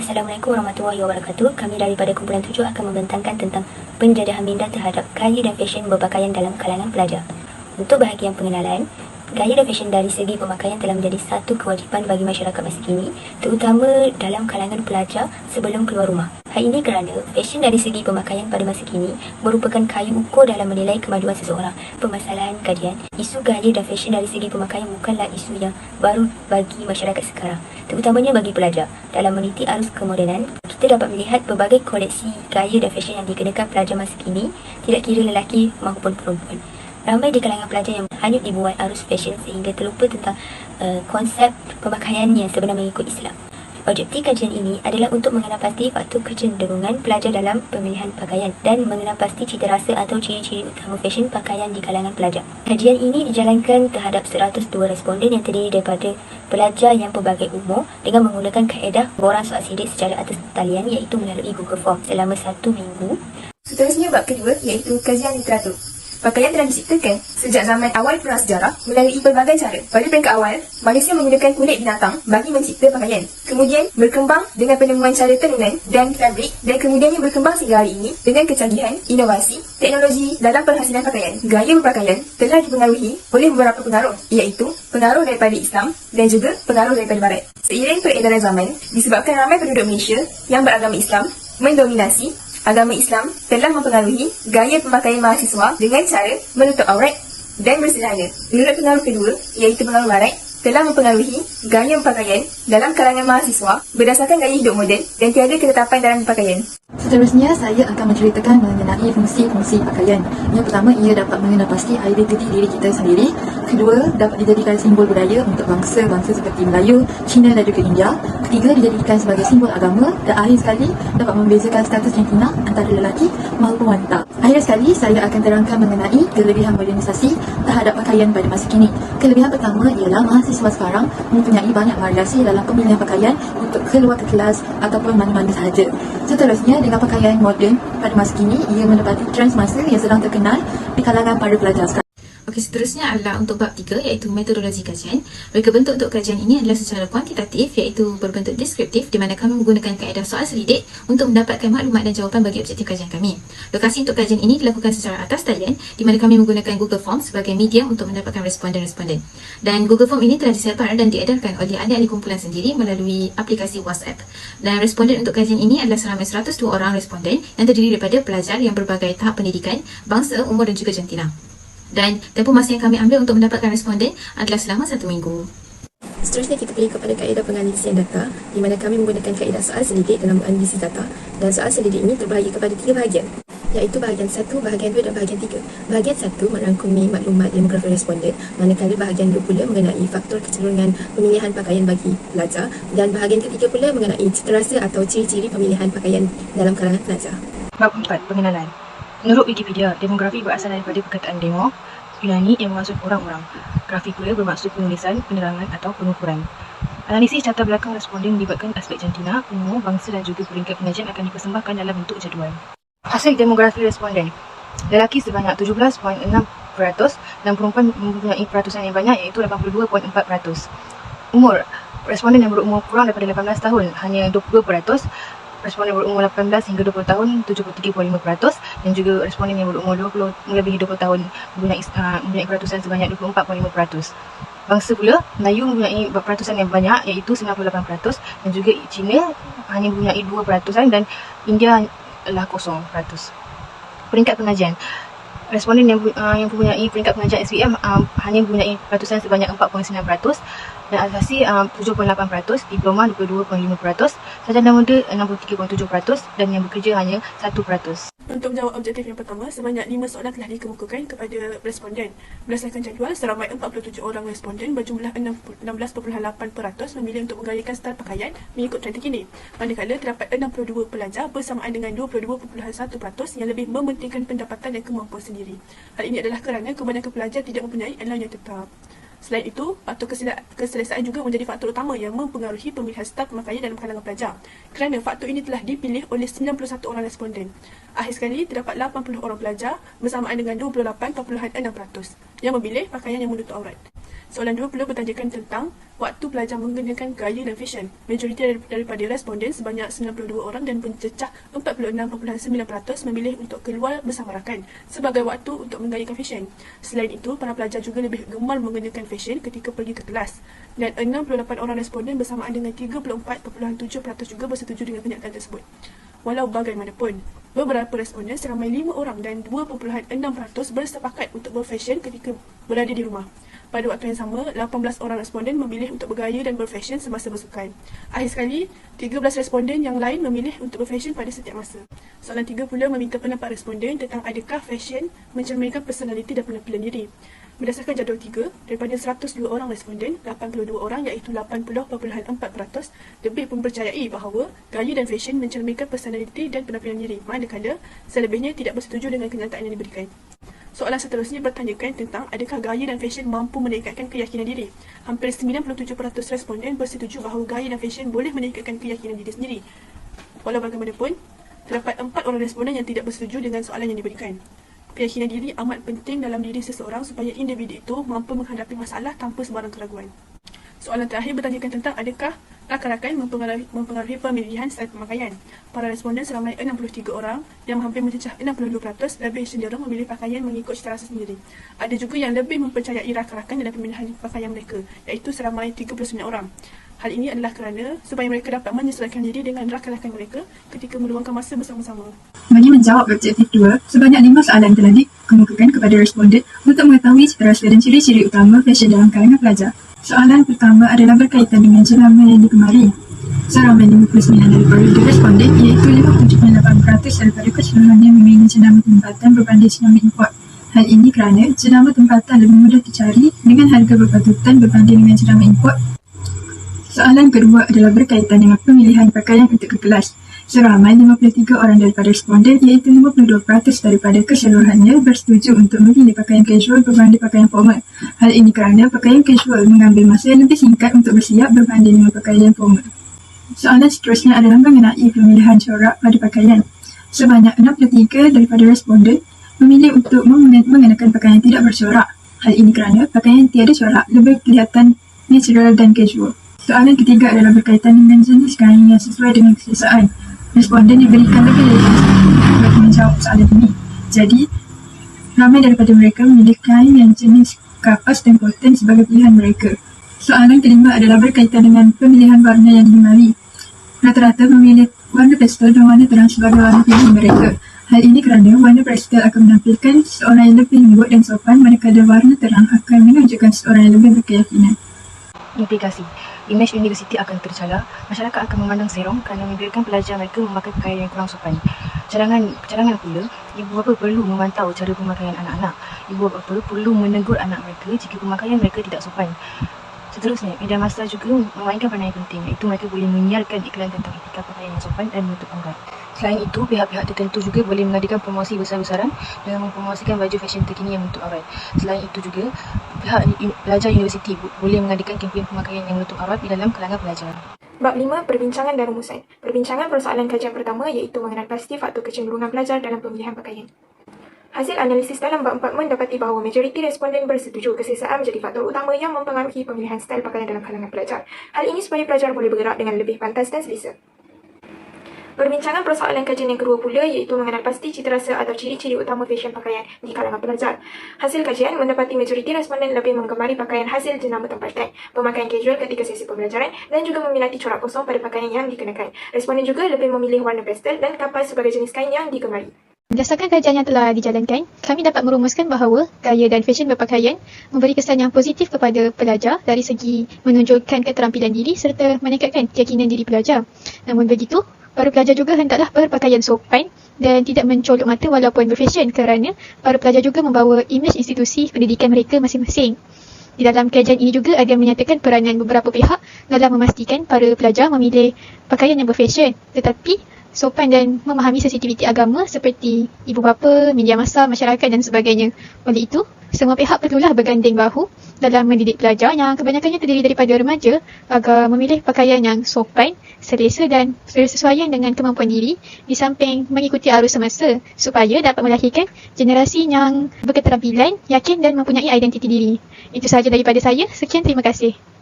Assalamualaikum warahmatullahi wabarakatuh. Kami daripada kumpulan 7 akan membentangkan tentang penjajahan minda terhadap gaya dan fashion berpakaian dalam kalangan pelajar. Untuk bahagian pengenalan, gaya dan fashion dari segi pemakaian telah menjadi satu kewajipan bagi masyarakat masa kini, terutama dalam kalangan pelajar sebelum keluar rumah. Hal ini kerana fashion dari segi pemakaian pada masa kini merupakan kayu ukur dalam menilai kemajuan seseorang. Permasalahan kajian, isu gaya dan fashion dari segi pemakaian bukanlah isu yang baru bagi masyarakat sekarang, terutamanya bagi pelajar. Dalam meniti arus kemodenan, kita dapat melihat berbagai koleksi gaya dan fashion yang dikenakan pelajar masa kini, tidak kira lelaki maupun perempuan. Ramai di kalangan pelajar yang hanyut dibuat arus fashion sehingga terlupa tentang konsep pemakaian yang sebenar mengikut Islam. Objektif kajian ini adalah untuk mengenal pasti faktor kecenderungan pelajar dalam pemilihan pakaian dan mengenal pasti cita rasa atau ciri-ciri utama fashion pakaian di kalangan pelajar. Kajian ini dijalankan terhadap 102 responden yang terdiri daripada pelajar yang pelbagai umur dengan menggunakan kaedah borang soal sidik secara atas talian iaitu melalui Google Form selama 1 minggu. Seterusnya bab kedua iaitu kajian literatur. Pakaian telah diciptakan sejak zaman awal prasejarah melalui pelbagai cara. Pada peringkat awal, manusia menggunakan kulit binatang bagi mencipta pakaian. Kemudian berkembang dengan penemuan cara tenunan dan fabrik dan kemudiannya berkembang sehingga hari ini dengan kecanggihan, inovasi, teknologi dalam penghasilan pakaian. Gaya berpakaian telah dipengaruhi oleh beberapa pengaruh iaitu pengaruh daripada Islam dan juga pengaruh daripada Barat. Seiring peredaran zaman, disebabkan ramai penduduk Malaysia yang beragama Islam mendominasi, agama Islam telah mempengaruhi gaya pemakaian mahasiswa dengan cara menutup aurat dan bersederhana. Menurut pengaruh kedua, iaitu pengaruh Barat, telah mempengaruhi gaya berpakaian dalam kalangan mahasiswa berdasarkan gaya hidup moden dan tiada ketetapan dalam berpakaian. Seterusnya, saya akan menceritakan mengenai fungsi-fungsi pakaian. Yang pertama, ia dapat mengenal pasti identiti diri kita sendiri. Kedua, dapat dijadikan simbol budaya untuk bangsa-bangsa seperti Melayu, Cina dan juga India. Ketiga, dijadikan sebagai simbol agama. Dan akhir sekali, dapat membezakan status jantina antara lelaki maupun wanita. Akhir sekali, saya akan terangkan mengenai kelebihan modernisasi terhadap pakaian pada masa kini. Kelebihan pertama ialah mahasiswa sekarang mempunyai banyak variasi dalam pemilihan pakaian untuk keluar ke kelas ataupun mana-mana sahaja. Seterusnya, dengan pakaian moden pada masa kini, ia menepati trend masa yang sedang terkenal di kalangan para pelajar sekarang. Okey, seterusnya adalah untuk bab 3 iaitu metodologi kajian. Reka bentuk untuk kajian ini adalah secara kuantitatif iaitu berbentuk deskriptif di mana kami menggunakan kaedah soal selidik untuk mendapatkan maklumat dan jawapan bagi objektif kajian kami. Lokasi untuk kajian ini dilakukan secara atas talian di mana kami menggunakan Google Form sebagai medium untuk mendapatkan responden-responden. Dan Google Form ini telah disebar dan diedarkan oleh ahli-ahli kumpulan sendiri melalui aplikasi WhatsApp. Dan responden untuk kajian ini adalah seramai 102 orang responden yang terdiri daripada pelajar yang berbagai tahap pendidikan, bangsa, umur dan juga jantina. Dan tempoh masa yang kami ambil untuk mendapatkan responden adalah selama 1 minggu. Seterusnya kita pergi kepada kaedah penganalisian data di mana kami menggunakan kaedah soal selidik dalam menganalisis data, dan soal selidik ini terbahagi kepada 3 bahagian iaitu bahagian 1, bahagian 2 dan bahagian 3. Bahagian 1 merangkumi maklumat demografi responden, manakala bahagian 2 pula mengenai faktor kecenderungan pemilihan pakaian bagi pelajar, dan bahagian ketiga pula mengenai cita rasa atau ciri-ciri pemilihan pakaian dalam kalangan pelajar. Bab 4. Pengenalan. Menurut Wikipedia, demografi berasal daripada perkataan demo, Yunani yang bermaksud orang-orang. Grafik pula bermaksud penulisan, penerangan atau pengukuran. Analisis latar belakang responden melibatkan aspek jantina, umur, bangsa dan juga peringkat pengajian akan dipersembahkan dalam bentuk jadual. Hasil demografi responden. Lelaki sebanyak 17.6% dan perempuan mempunyai peratusan yang banyak iaitu 82.4%. Umur. Responden yang berumur kurang daripada 18 tahun hanya 22%. Responden berumur 18 hingga 20 tahun 73.5% dan juga responden yang berumur 20 melebihi 20 tahun mempunyai peratusan sebanyak 24.5%. Bangsa pula, Melayu mempunyai peratusan yang banyak iaitu 98% dan juga Cina hanya mempunyai 2% dan India adalah 0%. Peringkat pengajian. Responden yang mempunyai peringkat pengajian SPM hanya mempunyai peratusan sebanyak 4.9% dan asasi 7.8%, diploma 22.5%, sarjana muda 63.7% dan yang bekerja hanya 1%. Untuk menjawab objektif yang pertama, sebanyak 5 soalan telah dikemukakan kepada responden. Berdasarkan jadual, seramai 47 orang responden berjumlah 16.8% memilih untuk menggayakan style pakaian mengikut trend terkini. Manakala terdapat 62 pelajar bersamaan dengan 22.1% yang lebih mementingkan pendapatan dan kemampuan sendiri. Hal ini adalah kerana kebanyakan pelajar tidak mempunyai alam yang tetap. Selain itu, faktor keselesaan juga menjadi faktor utama yang mempengaruhi pemilihan style pemakaian dalam kalangan pelajar. Kerana faktor ini telah dipilih oleh 91 orang responden. Akhir sekali, terdapat 80 orang pelajar bersamaan dengan 28.6% yang memilih pakaian yang menutup aurat. Soalan 2 pula bertanyakan tentang waktu pelajar mengenakan gaya dan fashion. Majoriti daripada responden sebanyak 92 orang dan pencecah 46.9% memilih untuk keluar bersama rakan sebagai waktu untuk menggayakan fashion. Selain itu, para pelajar juga lebih gemar mengenakan fashion ketika pergi ke kelas. Dan 68 orang responden bersamaan dengan 34.7% juga bersetuju dengan kenyataan tersebut. Walau bagaimanapun, beberapa responden seramai 5 orang dan 2.6% bersepakat untuk berfashion ketika berada di rumah. Pada waktu yang sama, 18 orang responden memilih untuk bergaya dan berfashion semasa bersukan. Akhir sekali, 13 responden yang lain memilih untuk berfashion pada setiap masa. Soalan 3 pula meminta pendapat responden tentang adakah fashion mencerminkan personaliti dan penampilan diri. Berdasarkan jadual 3, daripada 102 orang responden, 82 orang iaitu 80.4% lebih mempercayai bahawa gaya dan fashion mencerminkan personaliti dan penampilan diri, manakala selebihnya tidak bersetuju dengan kenyataan yang diberikan. Soalan seterusnya bertanyakan tentang adakah gaya dan fashion mampu meningkatkan keyakinan diri. Hampir 97% responden bersetuju bahawa gaya dan fashion boleh meningkatkan keyakinan diri sendiri. Walau bagaimanapun, terdapat 4 orang responden yang tidak bersetuju dengan soalan yang diberikan. Keyakinan diri amat penting dalam diri seseorang supaya individu itu mampu menghadapi masalah tanpa sebarang keraguan. Soalan terakhir bertanyakan tentang adakah rakan-rakan mempengaruhi pemilihan style pemakaian. Para responden seramai 63 orang yang hampir mencecah 62% lebih cenderung memilih pakaian mengikut cita rasa sendiri. Ada juga yang lebih mempercayai rakan-rakan dalam pemilihan pakaian mereka, iaitu seramai 39 orang. Hal ini adalah kerana supaya mereka dapat menyesuaikan diri dengan rakan-rakan mereka ketika meluangkan masa bersama-sama. Bagi menjawab objektif 2, sebanyak 5 soalan telah dikemukakan kepada responden untuk mengetahui cita rasa dan ciri-ciri utama fashion dalam kalangan pelajar. Soalan pertama adalah berkaitan dengan jenama yang digemari. Seramai 59 daripada responden iaitu 57.8% daripada keseluruhannya memilih jenama tempatan berbanding jenama import. Hal ini kerana jenama tempatan lebih mudah dicari dengan harga berpatutan berbanding dengan jenama import. Soalan kedua adalah berkaitan dengan pemilihan pakaian untuk ke kelas. Seramai 53 orang daripada responden iaitu 52% daripada keseluruhannya bersetuju untuk memilih pakaian casual berbanding pakaian formal. Hal ini kerana pakaian casual mengambil masa yang lebih singkat untuk bersiap berbanding dengan pakaian formal. Soalan seterusnya adalah mengenai pemilihan corak pada pakaian. Sebanyak 63 daripada responden memilih untuk mengenakan pakaian tidak bercorak. Hal ini kerana pakaian tiada corak lebih kelihatan natural dan casual. Soalan ketiga adalah berkaitan dengan jenis kain yang sesuai dengan keselesaan. Responden diberikan lebih dari bagi menjawab soalan ini. Jadi, ramai daripada mereka memilih kain yang jenis kapas dan cotton sebagai pilihan mereka. Soalan kelima adalah berkaitan dengan pemilihan warna yang digemari. Rata-rata memilih warna pastel dan warna terang sebagai warna pilihan mereka. Hal ini kerana warna pastel akan menampilkan seseorang yang lebih lembut dan sopan, manakala warna terang akan menunjukkan seseorang yang lebih berkeyakinan. Implikasi. Imej universiti akan tercalar, masyarakat akan memandang serong kerana membiarkan pelajar mereka memakai pakaian yang kurang sopan. Cadangan pula, ibu bapa perlu memantau cara pemakaian anak-anak. Ibu bapa perlu menegur anak mereka jika pemakaian mereka tidak sopan. Seterusnya, media massa juga memainkan peranan yang penting, iaitu mereka boleh menyiarkan iklan tentang etika pakaian yang sopan dan menutup aurat. Selain itu, pihak-pihak tertentu juga boleh mengadakan promosi besar-besaran dengan mempromosikan baju fashion terkini yang menutup aurat. Selain itu juga, pihak pelajar universiti boleh mengadakan kempen pemakaian yang menutup aurat di dalam kalangan pelajar. Bab 5. Perbincangan dan rumusan. Perbincangan persoalan kajian pertama iaitu mengenal pasti faktor kecenderungan pelajar dalam pemilihan pakaian. Hasil analisis dalam bab 4 mendapati bahawa majoriti responden bersetuju keselesaan menjadi faktor utama yang mempengaruhi pemilihan style pakaian dalam kalangan pelajar. Hal ini supaya pelajar boleh bergerak dengan lebih pantas dan selesa. Perbincangan persoalan kajian yang kedua pula iaitu mengenal pasti cita rasa atau ciri-ciri utama fashion pakaian di kalangan pelajar. Hasil kajian mendapati majoriti responden lebih menggemari pakaian hasil jenama tempatan, pemakaian casual ketika sesi pembelajaran dan juga meminati corak kosong pada pakaian yang dikenakan. Responden juga lebih memilih warna pastel dan kapas sebagai jenis kain yang digemari. Berdasarkan kajian yang telah dijalankan, kami dapat merumuskan bahawa gaya dan fashion berpakaian memberi kesan yang positif kepada pelajar dari segi menunjukkan keterampilan diri serta meningkatkan keyakinan diri pelajar. Namun begitu, para pelajar juga hendaklah berpakaian sopan dan tidak mencolok mata walaupun berfashion kerana para pelajar juga membawa imej institusi pendidikan mereka masing-masing. Di dalam kajian ini juga ada menyatakan peranan beberapa pihak dalam memastikan para pelajar memilih pakaian yang berfashion, tetapi sopan dan memahami sensitiviti agama seperti ibu bapa, media massa, masyarakat dan sebagainya. Oleh itu, semua pihak perlulah berganding bahu dalam mendidik pelajar yang kebanyakannya terdiri daripada remaja agar memilih pakaian yang sopan, selesa dan bersesuaian dengan kemampuan diri di samping mengikuti arus semasa supaya dapat melahirkan generasi yang berketerampilan, yakin dan mempunyai identiti diri. Itu sahaja daripada saya. Sekian, terima kasih.